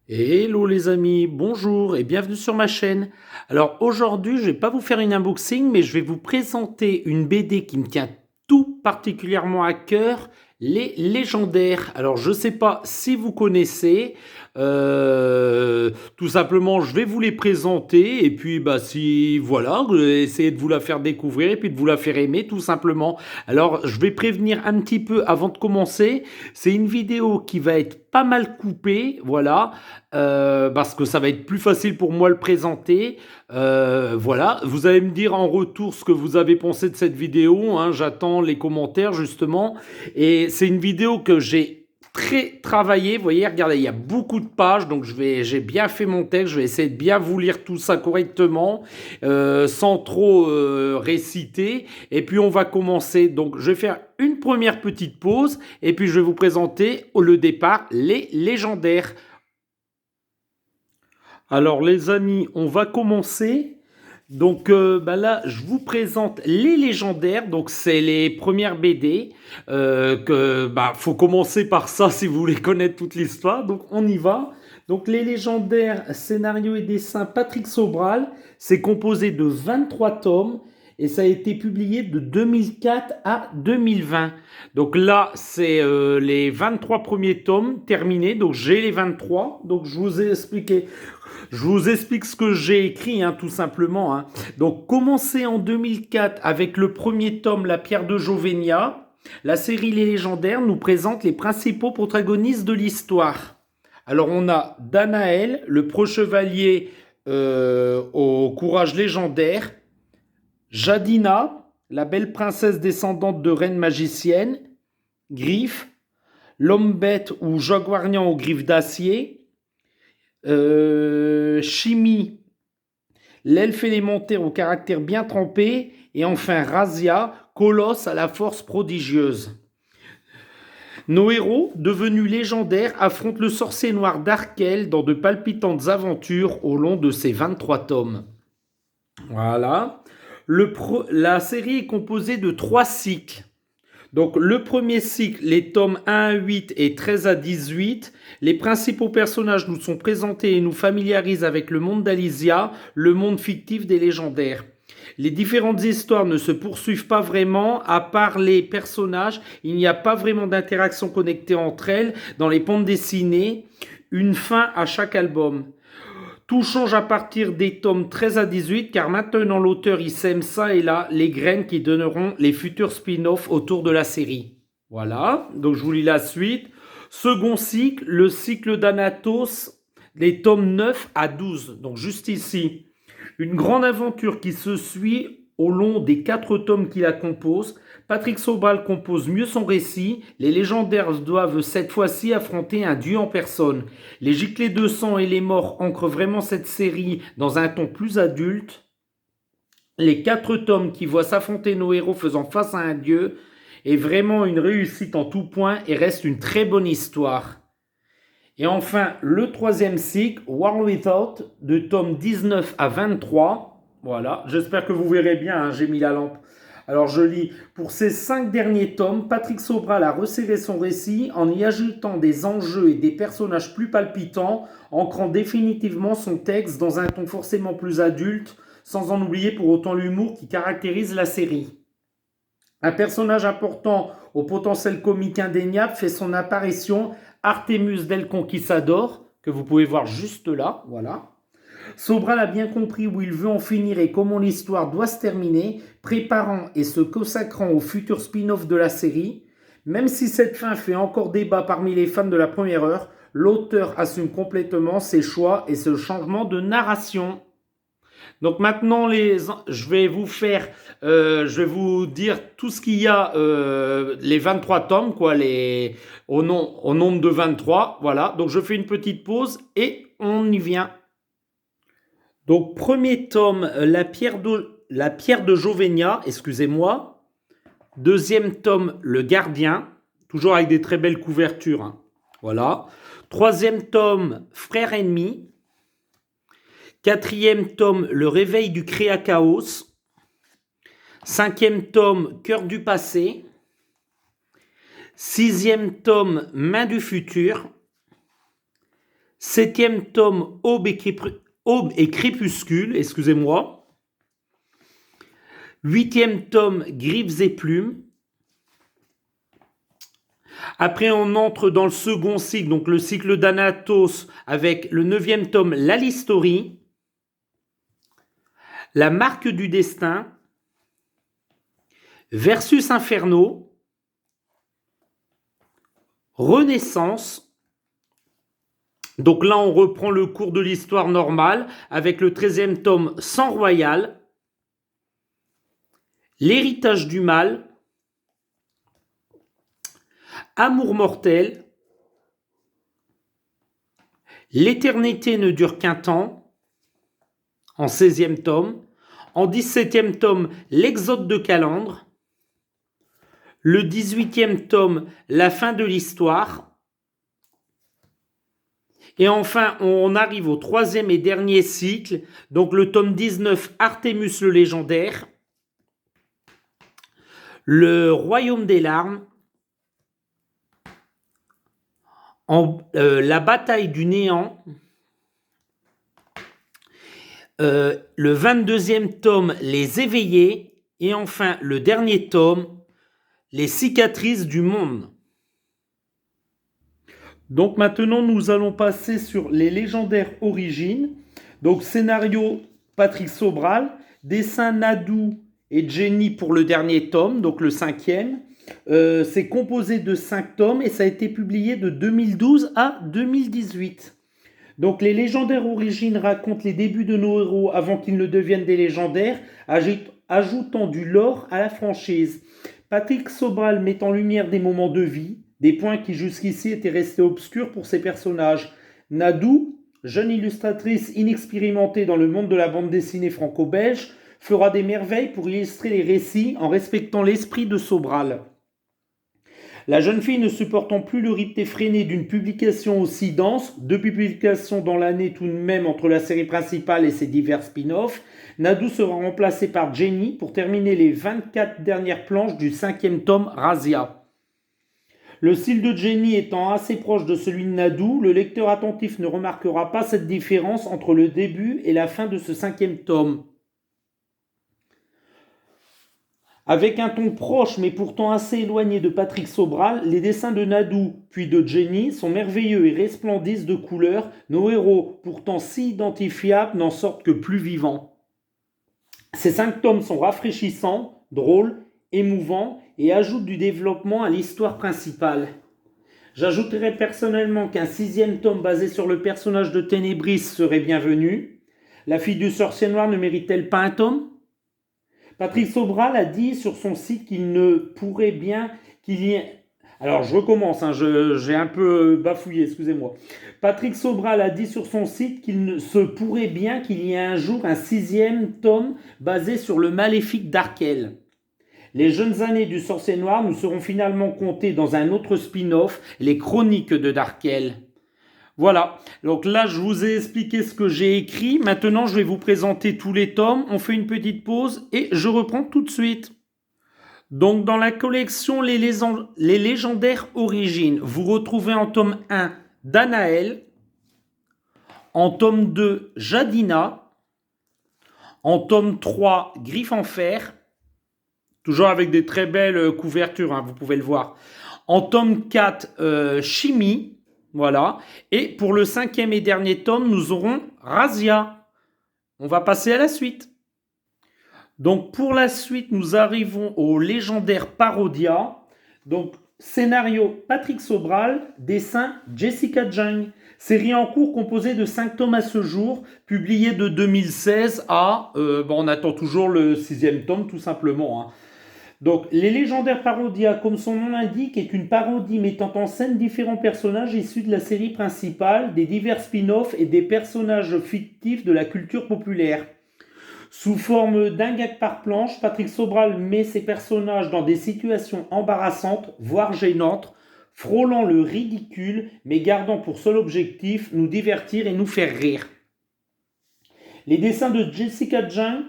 Hello les amis, bonjour et bienvenue sur ma chaîne. Alors aujourd'hui, je vais pas vous faire une unboxing, mais je vais vous présenter une BD qui me tient tout particulièrement à cœur, les légendaires. Alors je sais pas si vous connaissez, tout simplement je vais vous les présenter et puis bah si voilà, essayer de vous la faire découvrir et puis de vous la faire aimer tout simplement. Alors je vais prévenir un petit peu avant de commencer, c'est une vidéo qui va être pas mal coupée, voilà. Parce que ça va être plus facile pour moi le présenter. Voilà, vous allez me dire en retour ce que vous avez pensé de cette vidéo, hein. J'attends les commentaires justement. Et c'est une vidéo que j'ai très travaillé. Vous voyez, regardez, il y a beaucoup de pages, donc j'ai bien fait mon texte. Je vais essayer de bien vous lire tout ça correctement, sans trop réciter. Et puis on va commencer. Donc je vais faire une première petite pause, et puis je vais vous présenter le départ les légendaires. Alors les amis, on va commencer. Donc bah là, je vous présente les légendaires. Donc c'est les premières BD. Que bah faut commencer par ça si vous voulez connaître toute l'histoire. Donc on y va. Donc les légendaires, scénario et dessin Patrick Sobral. C'est composé de 23 tomes. Et ça a été publié de 2004 à 2020. Donc là, c'est les 23 premiers tomes terminés. Donc j'ai les 23. Donc je vous ai expliqué. Je vous explique ce que j'ai écrit, hein, tout simplement. Hein. Donc, commencé en 2004 avec le premier tome, La Pierre de Jovenia, la série Les Légendaires nous présente les principaux protagonistes de l'histoire. Alors, on a Danaël, le pro-chevalier au courage légendaire, Jadina, la belle princesse descendante de reine magicienne, Griff, l'homme bête ou jaguarian aux griffes d'acier, Chimie, l'elfe élémentaire au caractère bien trempé, et enfin Razia, colosse à la force prodigieuse. Nos héros, devenus légendaires, affrontent le sorcier noir d'Arkel dans de palpitantes aventures au long de ces 23 tomes. Voilà. La série est composée de 3 cycles. Donc le premier cycle, les tomes 1 à 8 et 13 à 18, les principaux personnages nous sont présentés et nous familiarisent avec le monde d'Alysia, le monde fictif des légendaires. Les différentes histoires ne se poursuivent pas vraiment, à part les personnages, il n'y a pas vraiment d'interaction connectée entre elles dans les bandes dessinées, une fin à chaque album. Tout change à partir des tomes 13 à 18, car maintenant l'auteur il sème ça et là les graines qui donneront les futurs spin-offs autour de la série. Voilà, donc je vous lis la suite. Second cycle, le cycle d'Anatos, les tomes 9 à 12, donc juste ici. Une grande aventure qui se suit au long des 4 tomes qui la composent. Patrick Sobral compose mieux son récit. Les légendaires doivent cette fois-ci affronter un dieu en personne. Les giclées de sang et les morts ancrent vraiment cette série dans un ton plus adulte. Les 4 tomes qui voient s'affronter nos héros faisant face à un dieu est vraiment une réussite en tout point et reste une très bonne histoire. Et enfin, le troisième cycle, War Without, de tome 19 à 23. Voilà, j'espère que vous verrez bien, hein, j'ai mis la lampe. Alors je lis, pour ces 5 derniers tomes, Patrick Sobral a resserré son récit en y ajoutant des enjeux et des personnages plus palpitants, ancrant définitivement son texte dans un ton forcément plus adulte, sans en oublier pour autant l'humour qui caractérise la série. Un personnage important au potentiel comique indéniable fait son apparition, Artemus del Conquistador, que vous pouvez voir juste là, voilà. Sobral a bien compris où il veut en finir et comment l'histoire doit se terminer, préparant et se consacrant au futur spin-off de la série. Même si cette fin fait encore débat parmi les fans de la première heure, l'auteur assume complètement ses choix et ce changement de narration. Donc maintenant, je vais vous faire, je vais vous dire tout ce qu'il y a, les 23 tomes, quoi, au nombre de 23. Voilà, donc je fais une petite pause et on y vient. Donc premier tome, la pierre de Jovenia, excusez-moi. Deuxième tome, Le Gardien, toujours avec des très belles couvertures. Hein. Voilà. Troisième tome, Frère ennemi. Quatrième tome, Le réveil du Créa-Chaos. Cinquième tome, Cœur du passé. Sixième tome, Main du futur. Septième tome, Aube et crépuscule, excusez-moi. Huitième tome, Griffes et plumes. Après, on entre dans le second cycle, donc le cycle d'Anatos, avec le neuvième tome, l'Alistorie. La marque du destin. Versus Inferno. Renaissance. Donc là, on reprend le cours de l'histoire normale avec le 13e tome, Sang royal. L'héritage du mal. Amour mortel. L'éternité ne dure qu'un temps, en 16e tome. En 17e tome, l'Exode de Calandre. Le 18e tome, La fin de l'histoire. Et enfin, on arrive au 3e et dernier cycle, donc le tome 19, Artémus le légendaire. Le royaume des larmes. La bataille du néant. Le 22e tome, Les éveillés. Et enfin, le dernier tome, Les cicatrices du monde. Donc maintenant, nous allons passer sur les légendaires origines. Donc scénario, Patrick Sobral. Dessin, Nadou et Jenny pour le dernier tome, donc le 5e. C'est composé de 5 tomes et ça a été publié de 2012 à 2018. Donc les légendaires origines racontent les débuts de nos héros avant qu'ils ne deviennent des légendaires, ajoutant du lore à la franchise. Patrick Sobral met en lumière des moments de vie, des points qui jusqu'ici étaient restés obscurs pour ses personnages. Nadou, jeune illustratrice inexpérimentée dans le monde de la bande dessinée franco-belge, fera des merveilles pour illustrer les récits en respectant l'esprit de Sobral. La jeune fille ne supportant plus le rythme effréné d'une publication aussi dense, 2 publications dans l'année tout de même entre la série principale et ses divers spin-offs, Nadou sera remplacée par Jenny pour terminer les 24 dernières planches du 5e tome Razia. Le style de Jenny étant assez proche de celui de Nadou, le lecteur attentif ne remarquera pas cette différence entre le début et la fin de ce 5e tome. Avec un ton proche mais pourtant assez éloigné de Patrick Sobral, les dessins de Nadou puis de Jenny sont merveilleux et resplendissent de couleurs. Nos héros, pourtant si identifiables, n'en sortent que plus vivants. Ces 5 tomes sont rafraîchissants, drôles, émouvants et ajoutent du développement à l'histoire principale. J'ajouterais personnellement qu'un 6e tome basé sur le personnage de Ténébris serait bienvenu. La fille du sorcier noir ne mérite-t-elle pas un tome ? Patrick Sobral a dit sur son site qu'il ne pourrait bien qu'il y ait... Alors je recommence, j'ai un peu bafouillé, excusez-moi. Patrick Sobral a dit sur son site qu'il se pourrait bien qu'il y ait un jour un 6e tome basé sur le maléfique d'Arkel. Les jeunes années du sorcier noir nous seront finalement comptées dans un autre spin-off, les chroniques de Darkel. Voilà, donc là je vous ai expliqué ce que j'ai écrit. Maintenant je vais vous présenter tous les tomes. On fait une petite pause et je reprends tout de suite. Donc dans la collection les légendaires origines, vous retrouvez en tome 1 Danaël, en tome 2 Jadina, en tome 3 Griffe en fer, toujours avec des très belles couvertures, vous pouvez le voir. En tome 4 Chimie, voilà. Et pour le 5e et dernier tome, nous aurons Razia. On va passer à la suite. Donc pour la suite, nous arrivons au légendaire Parodia. Donc scénario Patrick Sobral, dessin Jessica Jung. Série en cours composée de 5 tomes à ce jour, publiée de 2016 à... on attend toujours le 6e tome tout simplement. Donc les légendaires Parodia, comme son nom l'indique, est une parodie mettant en scène différents personnages issus de la série principale, des divers spin-offs et des personnages fictifs de la culture populaire. Sous forme d'un gag par planche, Patrick Sobral met ses personnages dans des situations embarrassantes, voire gênantes, frôlant le ridicule, mais gardant pour seul objectif nous divertir et nous faire rire. Les dessins de Jessica Jung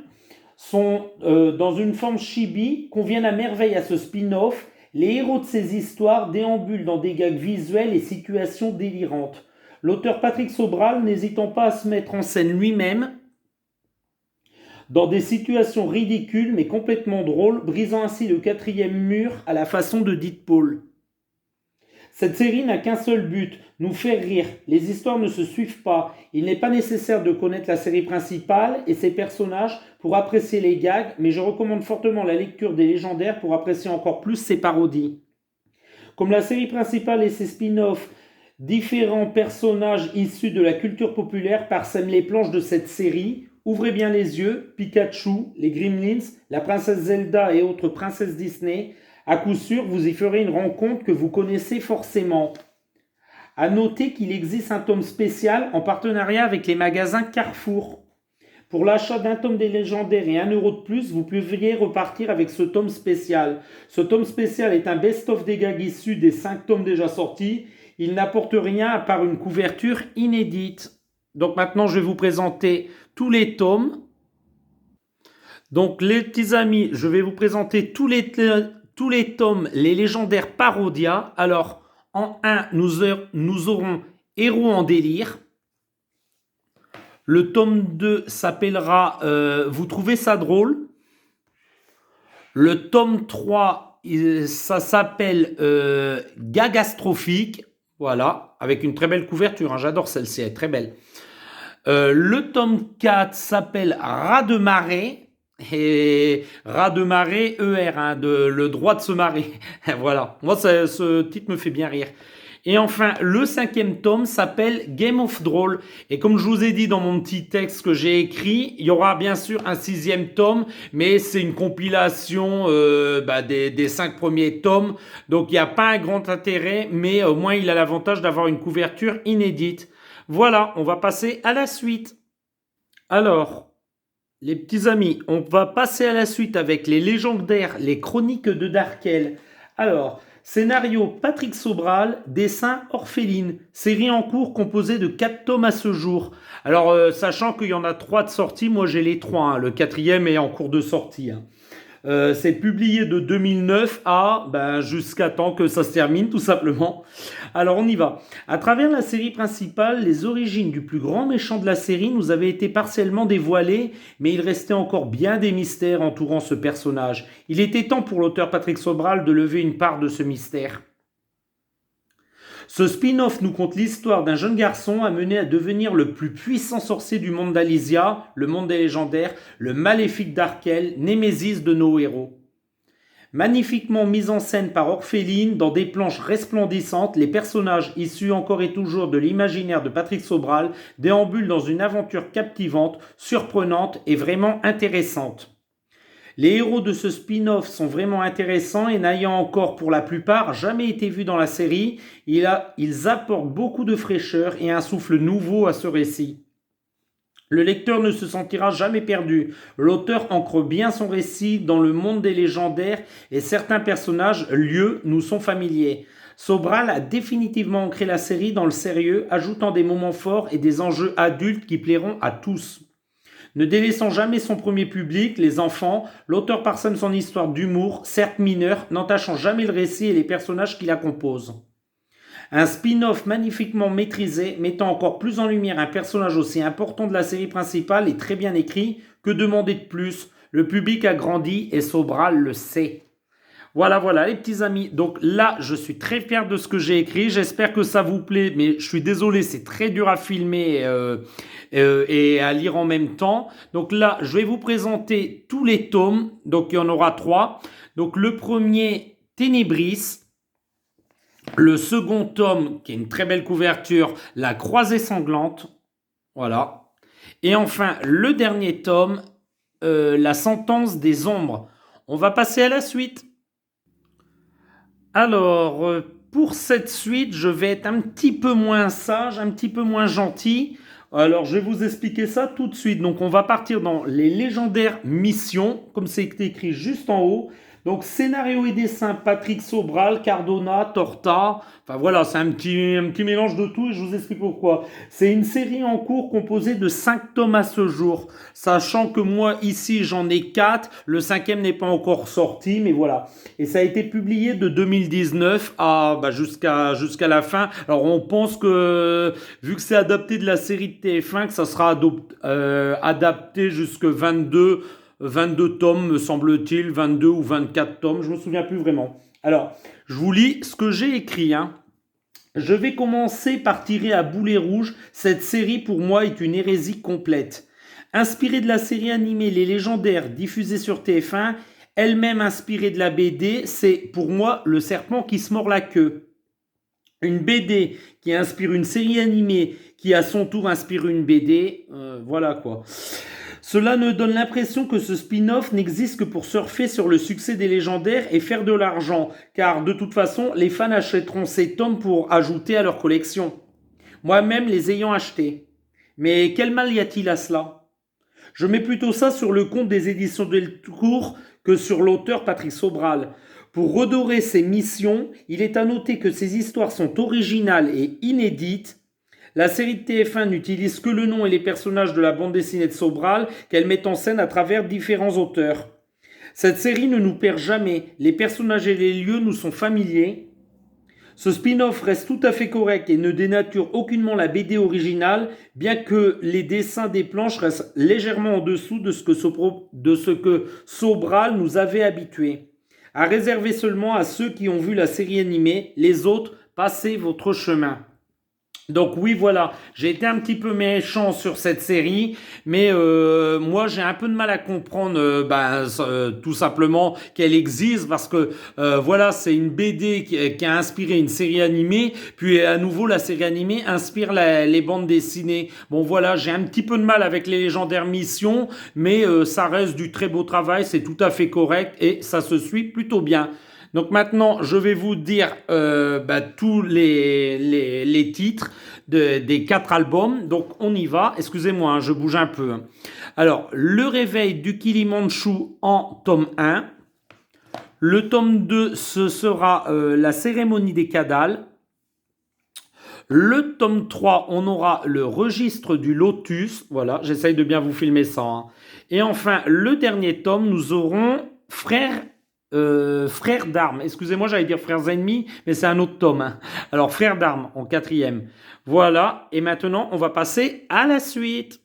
sont dans une forme chibi, conviennent à merveille à ce spin-off. Les héros de ces histoires déambulent dans des gags visuels et situations délirantes. l'auteur Patrick Sobral n'hésitant pas à se mettre en scène lui-même dans des situations ridicules mais complètement drôles, brisant ainsi le quatrième mur à la façon de Deadpool. Cette série n'a qu'un seul but, nous faire rire. Les histoires ne se suivent pas. Il n'est pas nécessaire de connaître la série principale et ses personnages pour apprécier les gags, mais je recommande fortement la lecture des légendaires pour apprécier encore plus ses parodies. Comme la série principale et ses spin-offs, différents personnages issus de la culture populaire parsèment les planches de cette série. Ouvrez bien les yeux, Pikachu, les Gremlins, la princesse Zelda et autres princesses Disney. À coup sûr, vous y ferez une rencontre que vous connaissez forcément. À noter qu'il existe un tome spécial en partenariat avec les magasins Carrefour. Pour l'achat d'un tome des légendaires et 1 € de plus, vous pouviez repartir avec ce tome spécial. Ce tome spécial est un best-of des gags issus des 5 tomes déjà sortis. Il n'apporte rien à part une couverture inédite. Donc maintenant, je vais vous présenter tous les tomes. Donc les petits amis, je vais vous présenter tous les tomes, les légendaires Parodia. Alors, en 1, nous aurons Héros en délire. Le tome 2 s'appellera Vous trouvez ça drôle. Le tome 3, ça s'appelle Gagastrophique. Voilà, avec une très belle couverture. Hein, j'adore celle-ci, elle est très belle. Le tome 4 s'appelle Raz de marée. Et raz de marée, ER, hein, le droit de se marrer. Voilà, moi ce titre me fait bien rire. Et enfin, le 5e tome s'appelle Game of Drôle. Et comme je vous ai dit dans mon petit texte que j'ai écrit, il y aura bien sûr un 6e tome, mais c'est une compilation des 5 premiers tomes. Donc il n'y a pas un grand intérêt, mais au moins il a l'avantage d'avoir une couverture inédite. Voilà, on va passer à la suite. Alors, les petits amis, on va passer à la suite avec les légendaires, les chroniques de Darkel. Alors, scénario Patrick Sobral, dessin Orpheline, série en cours composée de 4 tomes à ce jour. Alors, sachant qu'il y en a 3 de sortie, moi j'ai les 3, hein, le 4e est en cours de sortie. Hein. C'est publié de 2009 à jusqu'à temps que ça se termine tout simplement. Alors on y va. À travers la série principale, les origines du plus grand méchant de la série nous avaient été partiellement dévoilées, mais il restait encore bien des mystères entourant ce personnage. Il était temps pour l'auteur Patrick Sobral de lever une part de ce mystère. Ce spin-off nous conte l'histoire d'un jeune garçon amené à devenir le plus puissant sorcier du monde d'Alysia, le monde des légendaires, le maléfique Darkel, némésis de nos héros. Magnifiquement mis en scène par Orpheline, dans des planches resplendissantes, les personnages issus encore et toujours de l'imaginaire de Patrick Sobral déambulent dans une aventure captivante, surprenante et vraiment intéressante. Les héros de ce spin-off sont vraiment intéressants et n'ayant encore pour la plupart jamais été vus dans la série, ils apportent beaucoup de fraîcheur et un souffle nouveau à ce récit. Le lecteur ne se sentira jamais perdu. L'auteur ancre bien son récit dans le monde des légendaires et certains personnages, lieux, nous sont familiers. Sobral a définitivement ancré la série dans le sérieux, ajoutant des moments forts et des enjeux adultes qui plairont à tous. Ne délaissant jamais son premier public, les enfants, l'auteur parsème son histoire d'humour, certes mineur, n'entachant jamais le récit et les personnages qui la composent. Un spin-off magnifiquement maîtrisé, mettant encore plus en lumière un personnage aussi important de la série principale et très bien écrit, que demander de plus? Le public a grandi et Sobral le sait. Voilà les petits amis. Donc là, je suis très fier de ce que j'ai écrit. J'espère que ça vous plaît, mais je suis désolé, c'est très dur à filmer et à lire en même temps. Donc là, je vais vous présenter tous les tomes. Donc il y en aura 3. Donc le premier, Ténébris. Le second tome, qui est une très belle couverture, La Croisée Sanglante. Voilà. Et enfin, le dernier tome, La Sentence des Ombres. On va passer à la suite. Alors, pour cette suite, je vais être un petit peu moins sage, un petit peu moins gentil. Alors, je vais vous expliquer ça tout de suite. Donc, on va partir dans les légendaires missions, comme c'est écrit juste en haut. Donc, scénario et dessin, Patrick Sobral, Cardona, Torta. Enfin voilà, c'est un petit mélange de tout et je vous explique pourquoi. C'est une série en cours composée de 5 tomes à ce jour. Sachant que moi, ici, j'en ai 4. Le cinquième n'est pas encore sorti, mais voilà. Et ça a été publié de 2019 à jusqu'à la fin. Alors, on pense que, vu que c'est adapté de la série de TF1, que ça sera adapté jusque 22 tomes, me semble-t-il, 22 ou 24 tomes, je me souviens plus vraiment. Alors, je vous lis ce que j'ai écrit. Je vais commencer par tirer à boulet rouge. Cette série, pour moi, est une hérésie complète. Inspirée de la série animée Les Légendaires, diffusée sur TF1, elle-même inspirée de la BD, c'est pour moi Le Serpent qui se mord la queue. Une BD qui inspire une série animée qui à son tour inspire une BD, voilà quoi. Cela ne donne l'impression que ce spin-off n'existe que pour surfer sur le succès des légendaires et faire de l'argent, car de toute façon, les fans achèteront ces tomes pour ajouter à leur collection. Moi-même les ayant achetés. Mais quel mal y a-t-il à cela? Je mets plutôt ça sur le compte des éditions Delcourt que sur l'auteur Patrick Sobral. Pour redorer ses missions, il est à noter que ces histoires sont originales et inédites. La série de TF1 n'utilise que le nom et les personnages de la bande dessinée de Sobral qu'elle met en scène à travers différents auteurs. Cette série ne nous perd jamais, les personnages et les lieux nous sont familiers. Ce spin-off reste tout à fait correct et ne dénature aucunement la BD originale, bien que les dessins des planches restent légèrement en dessous de ce que Sobral nous avait habitués. À réserver seulement à ceux qui ont vu la série animée, les autres, passez votre chemin. Donc oui, voilà, j'ai été un petit peu méchant sur cette série, mais moi j'ai un peu de mal à comprendre tout simplement qu'elle existe parce que voilà, c'est une BD qui a inspiré une série animée, puis à nouveau la série animée inspire les bandes dessinées. Bon voilà, j'ai un petit peu de mal avec les légendaires missions, mais ça reste du très beau travail, c'est tout à fait correct et ça se suit plutôt bien. Donc maintenant, je vais vous dire tous les titres des 4 albums. Donc on y va. Excusez-moi, je bouge un peu. Alors, Le Réveil du Kilimanchou en tome 1. Le tome 2, ce sera La Cérémonie des Cadales. Le tome 3, on aura Le Registre du Lotus. Voilà, j'essaye de bien vous filmer ça. Et enfin, le dernier tome, nous aurons Frères d'armes. Excusez-moi, j'allais dire frères ennemis, mais c'est un autre tome. Alors, Frères d'armes en 4e. Voilà, et maintenant, on va passer à la suite.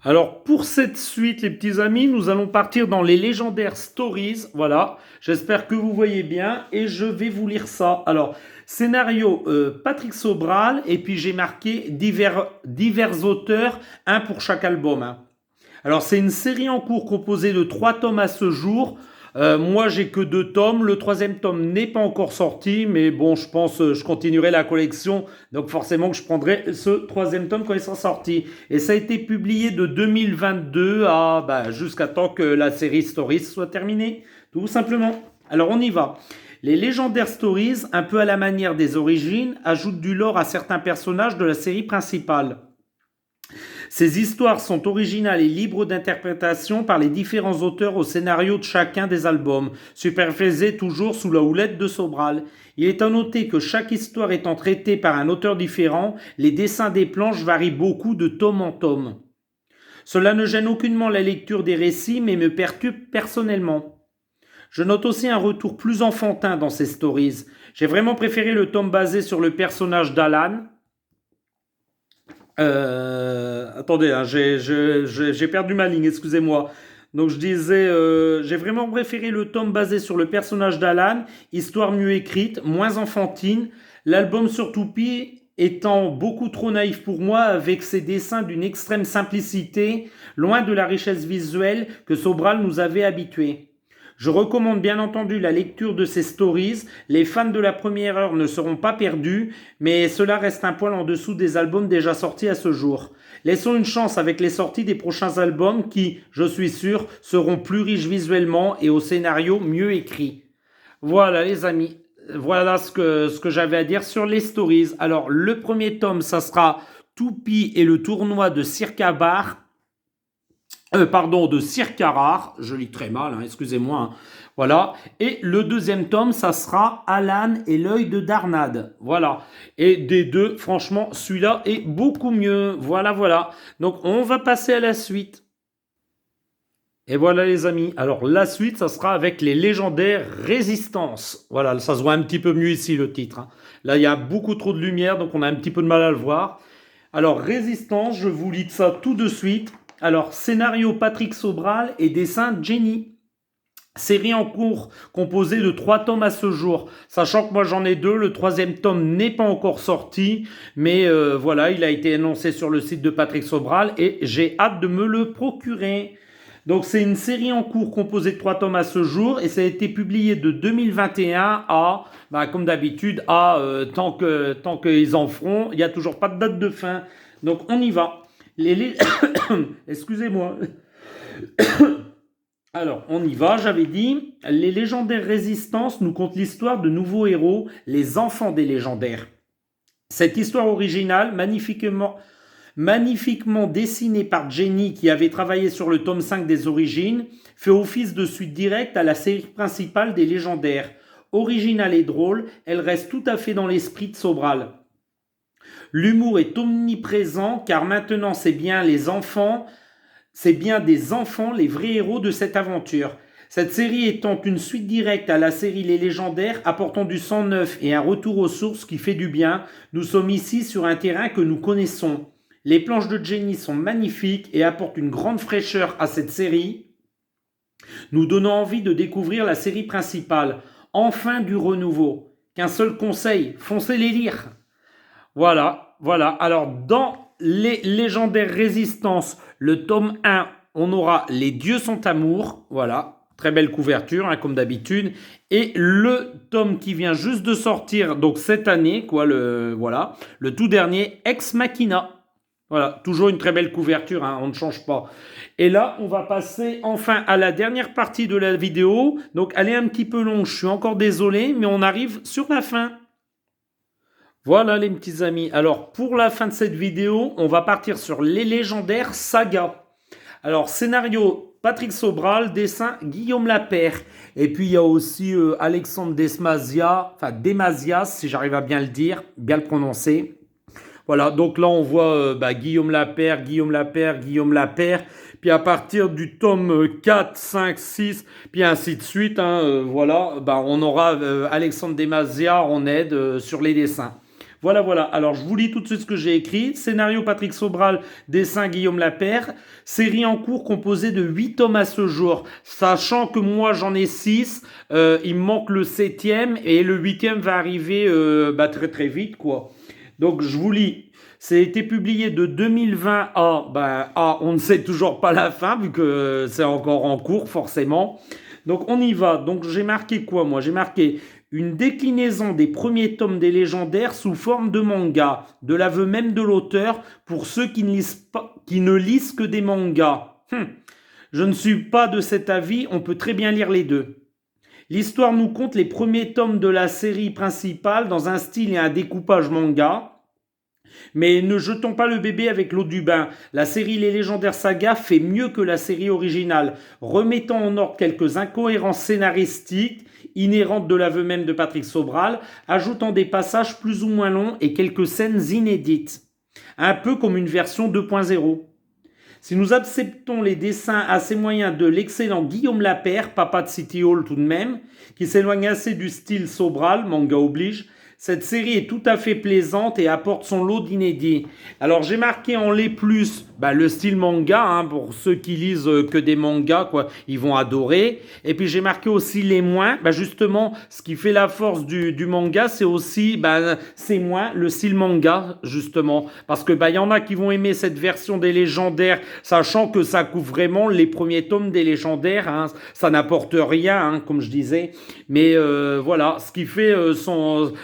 Alors, pour cette suite, les petits amis, nous allons partir dans les légendaires stories. Voilà, j'espère que vous voyez bien, et je vais vous lire ça. Alors, scénario Patrick Sobral, et puis j'ai marqué divers auteurs, un pour chaque album. Alors, c'est une série en cours composée de 3 tomes à ce jour. Moi, j'ai que 2 tomes. Le 3e tome n'est pas encore sorti, mais bon, je pense je continuerai la collection. Donc, forcément que je prendrai ce 3e tome quand il sera sorti. Et ça a été publié de 2022 jusqu'à temps que la série Stories soit terminée. Tout simplement. Alors, on y va. Les légendaires stories, un peu à la manière des origines, ajoutent du lore à certains personnages de la série principale. Ces histoires sont originales et libres d'interprétation par les différents auteurs au scénario de chacun des albums, supervisés toujours sous la houlette de Sobral. Il est à noter que chaque histoire étant traitée par un auteur différent, les dessins des planches varient beaucoup de tome en tome. Cela ne gêne aucunement la lecture des récits, mais me perturbe personnellement. Je note aussi un retour plus enfantin dans ces stories. J'ai vraiment préféré le tome basé sur le personnage d'Alan. Attendez, j'ai perdu ma ligne, excusez-moi. Donc je disais, j'ai vraiment préféré le tome basé sur le personnage d'Alan, histoire mieux écrite, moins enfantine. L'album sur Toupie étant beaucoup trop naïf pour moi, avec ses dessins d'une extrême simplicité, loin de la richesse visuelle que Sobral nous avait habitués. Je recommande bien entendu la lecture de ces stories. Les fans de la première heure ne seront pas perdus, mais cela reste un poil en dessous des albums déjà sortis à ce jour. Laissons une chance avec les sorties des prochains albums qui, je suis sûr, seront plus riches visuellement et au scénario mieux écrit. Voilà les amis, voilà ce que j'avais à dire sur les stories. Alors le premier tome, ça sera Toupie et le tournoi de Cirque à Bar. pardon, de Sir Carrare, je lis très mal, hein, excusez-moi, hein. Voilà. Et le deuxième tome, ça sera Alan et l'œil de Darnade. Voilà. Et des deux, franchement, celui-là est beaucoup mieux. Voilà, voilà. Donc, on va passer à la suite. Et voilà les amis, alors la suite, ça sera avec les légendaires résistances. Voilà, ça se voit un petit peu mieux ici le titre, hein. Là, il y a beaucoup trop de lumière, donc on a un petit peu de mal à le voir. Alors, résistance, je vous lis ça tout de suite. Alors, scénario Patrick Sobral et dessin Jenny. Série en cours composée de 3 tomes à ce jour, sachant que moi j'en ai 2, le troisième tome n'est pas encore sorti, mais voilà, il a été annoncé sur le site de Patrick Sobral et j'ai hâte de me le procurer. Donc c'est une série en cours composée de 3 tomes à ce jour et ça a été publié de 2021 à, comme d'habitude, à tant qu'ils en feront, il n'y a toujours pas de date de fin. Donc on y va. Excusez-moi. Alors, on y va, j'avais dit, les légendaires résistances nous content l'histoire de nouveaux héros, les enfants des légendaires. Cette histoire originale, magnifiquement dessinée par Jenny qui avait travaillé sur le tome 5 des origines, fait office de suite directe à la série principale des légendaires. Originale et drôle, elle reste tout à fait dans l'esprit de Sobral. L'humour est omniprésent car maintenant c'est bien des enfants les vrais héros de cette aventure. Cette série étant une suite directe à la série Les Légendaires, apportant du sang neuf et un retour aux sources qui fait du bien, nous sommes ici sur un terrain que nous connaissons. Les planches de Jenny sont magnifiques et apportent une grande fraîcheur à cette série, nous donnant envie de découvrir la série principale. Enfin du renouveau. Qu'un seul conseil, foncez les lire. Voilà, voilà. Alors, dans les légendaires résistances, le tome 1, on aura Les dieux sont amour. Voilà, très belle couverture, hein, comme d'habitude. Et le tome qui vient juste de sortir, donc cette année, voilà, le tout dernier, Ex Machina. Voilà, toujours une très belle couverture, hein, on ne change pas. Et là, on va passer enfin à la dernière partie de la vidéo. Donc, elle est un petit peu longue, je suis encore désolé, mais on arrive sur la fin. Voilà les petits amis, alors pour la fin de cette vidéo, on va partir sur les légendaires sagas. Alors scénario Patrick Sobral, dessin Guillaume Lapère. Et puis il y a aussi Alexandre Desmasias, si j'arrive à bien le dire, bien le prononcer. Voilà, donc là on voit Guillaume Lapère, puis à partir du tome 4, 5, 6, puis ainsi de suite, hein, voilà, on aura Alexandre Desmasias en aide sur les dessins. Voilà, voilà. Alors, je vous lis tout de suite ce que j'ai écrit. Scénario Patrick Sobral, dessin Guillaume Lapère. Série en cours composée de 8 tomes à ce jour. Sachant que moi, j'en ai 6. Il me manque le 7e et le 8e va arriver très très vite, quoi. Donc, je vous lis. Ça a été publié de 2020 à on ne sait toujours pas la fin, vu que c'est encore en cours, forcément. Donc, on y va. Donc, j'ai marqué quoi, moi? J'ai marqué une déclinaison des premiers tomes des légendaires sous forme de manga, de l'aveu même de l'auteur, pour ceux qui ne lisent que des mangas. Je ne suis pas de cet avis, on peut très bien lire les deux. L'histoire nous conte les premiers tomes de la série principale dans un style et un découpage manga. Mais ne jetons pas le bébé avec l'eau du bain. La série Les Légendaires Sagas fait mieux que la série originale, remettant en ordre quelques incohérences scénaristiques inhérentes de l'aveu même de Patrick Sobral, ajoutant des passages plus ou moins longs et quelques scènes inédites. Un peu comme une version 2.0. Si nous acceptons les dessins assez moyens de l'excellent Guillaume Lapère, papa de City Hall tout de même, qui s'éloigne assez du style Sobral, manga oblige, cette série est tout à fait plaisante et apporte son lot d'inédits. Alors j'ai marqué en les plus le style manga, hein, pour ceux qui lisent que des mangas, quoi, ils vont adorer. Et puis j'ai marqué aussi les moins, justement, ce qui fait la force du manga, c'est aussi, c'est moins le style manga, justement. Parce que y en a qui vont aimer cette version des légendaires, sachant que ça couvre vraiment les premiers tomes des légendaires, hein, ça n'apporte rien, hein, comme je disais. Mais voilà, ce qui fait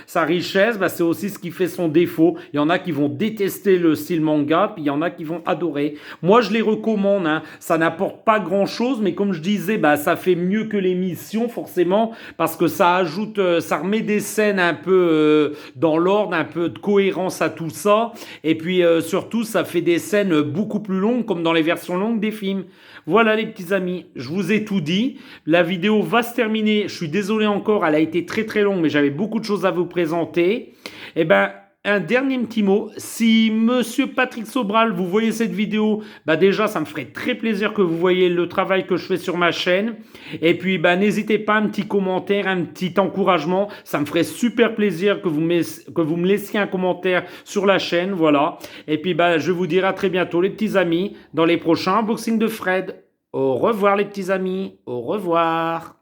sa richesse, bah, c'est aussi ce qui fait son défaut. Il y en a qui vont détester le style manga, puis il y en a qui vont adorer. Moi, je les recommande, hein. Ça n'apporte pas grand-chose, mais comme je disais, bah, ça fait mieux que l'émission, forcément, parce que ça ajoute, ça remet des scènes un peu dans l'ordre, un peu de cohérence à tout ça. Et puis, surtout, ça fait des scènes beaucoup plus longues, comme dans les versions longues des films. Voilà les petits amis, je vous ai tout dit. La vidéo va se terminer. Je suis désolé encore, elle a été très très longue, mais j'avais beaucoup de choses à vous présenter. Et ben, un dernier petit mot. Si Monsieur Patrick Sobral, vous voyez cette vidéo, bah déjà, ça me ferait très plaisir que vous voyez le travail que je fais sur ma chaîne. Et puis, bah, n'hésitez pas, un petit commentaire, un petit encouragement. Ça me ferait super plaisir que vous me laissiez un commentaire sur la chaîne. Voilà. Et puis, bah, je vous dirai à très bientôt, les petits amis, dans les prochains unboxings de Fred. Au revoir, les petits amis. Au revoir.